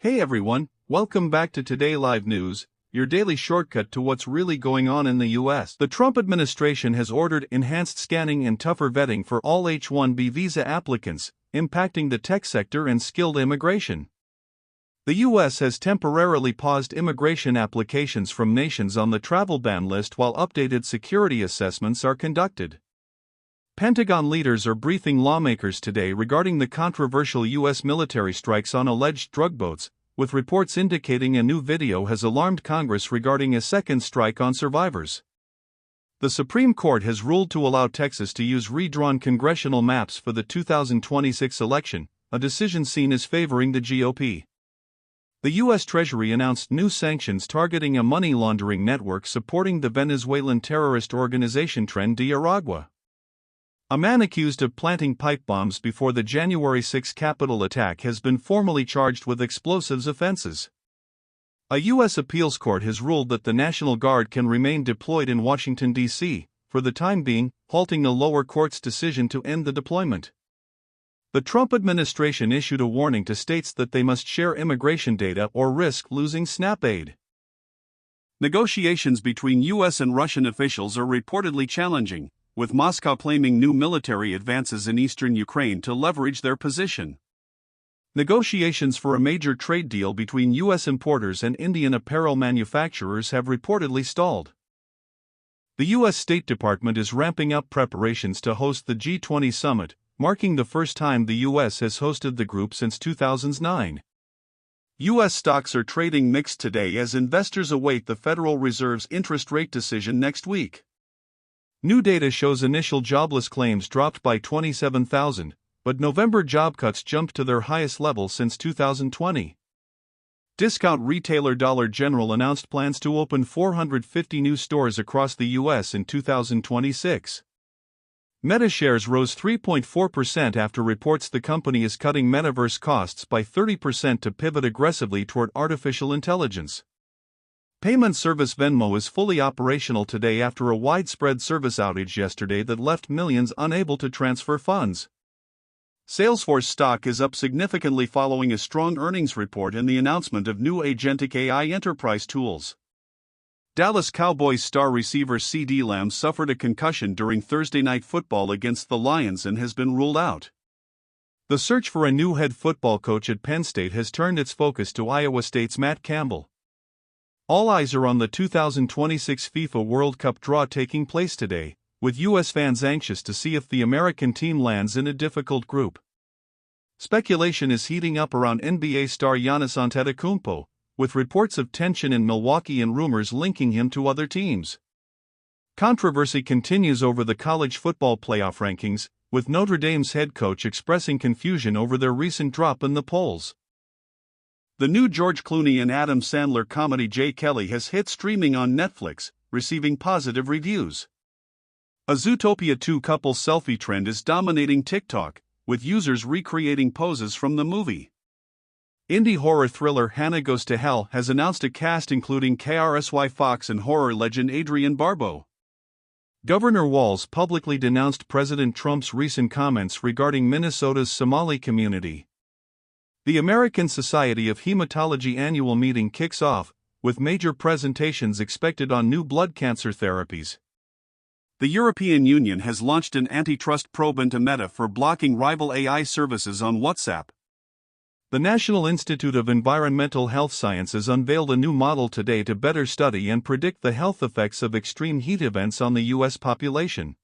Hey everyone, welcome back to Today Live News, your daily shortcut to what's really going on in the US. The Trump administration has ordered enhanced scanning and tougher vetting for all H-1B visa applicants, impacting the tech sector and skilled immigration. The US has temporarily paused immigration applications from nations on the travel ban list while updated security assessments are conducted. Pentagon leaders are briefing lawmakers today regarding the controversial U.S. military strikes on alleged drug boats, with reports indicating a new video has alarmed Congress regarding a second strike on survivors. The Supreme Court has ruled to allow Texas to use redrawn congressional maps for the 2026 election, a decision seen as favoring the GOP. The U.S. Treasury announced new sanctions targeting a money laundering network supporting the Venezuelan terrorist organization Tren de Aragua. A man accused of planting pipe bombs before the January 6 Capitol attack has been formally charged with explosives offenses. A U.S. appeals court has ruled that the National Guard can remain deployed in Washington, D.C., for the time being, halting a lower court's decision to end the deployment. The Trump administration issued a warning to states that they must share immigration data or risk losing SNAP aid. Negotiations between U.S. and Russian officials are reportedly challenging, with Moscow claiming new military advances in eastern Ukraine to leverage their position. Negotiations for a major trade deal between U.S. importers and Indian apparel manufacturers have reportedly stalled. The U.S. State Department is ramping up preparations to host the G20 summit, marking the first time the U.S. has hosted the group since 2009. U.S. stocks are trading mixed today as investors await the Federal Reserve's interest rate decision next week. New data shows initial jobless claims dropped by 27,000, but November job cuts jumped to their highest level since 2020. Discount retailer Dollar General announced plans to open 450 new stores across the U.S. in 2026. Meta shares rose 3.4% after reports the company is cutting metaverse costs by 30% to pivot aggressively toward artificial intelligence. Payment service Venmo is fully operational today after a widespread service outage yesterday that left millions unable to transfer funds. Salesforce stock is up significantly following a strong earnings report and the announcement of new agentic AI enterprise tools. Dallas Cowboys star receiver CeeDee Lamb suffered a concussion during Thursday Night Football against the Lions and has been ruled out. The search for a new head football coach at Penn State has turned its focus to Iowa State's Matt Campbell. All eyes are on the 2026 FIFA World Cup draw taking place today, with U.S. fans anxious to see if the American team lands in a difficult group. Speculation is heating up around NBA star Giannis Antetokounmpo, with reports of tension in Milwaukee and rumors linking him to other teams. Controversy continues over the college football playoff rankings, with Notre Dame's head coach expressing confusion over their recent drop in the polls. The new George Clooney and Adam Sandler comedy Jay Kelly has hit streaming on Netflix, receiving positive reviews. A Zootopia 2 couple selfie trend is dominating TikTok, with users recreating poses from the movie. Indie horror thriller Hannah Goes to Hell has announced a cast including KRSY Fox and horror legend Adrienne Barbeau. Governor Walz publicly denounced President Trump's recent comments regarding Minnesota's Somali community. The American Society of Hematology annual meeting kicks off, with major presentations expected on new blood cancer therapies. The European Union has launched an antitrust probe into Meta for blocking rival AI services on WhatsApp. The National Institute of Environmental Health Sciences unveiled a new model today to better study and predict the health effects of extreme heat events on the U.S. population.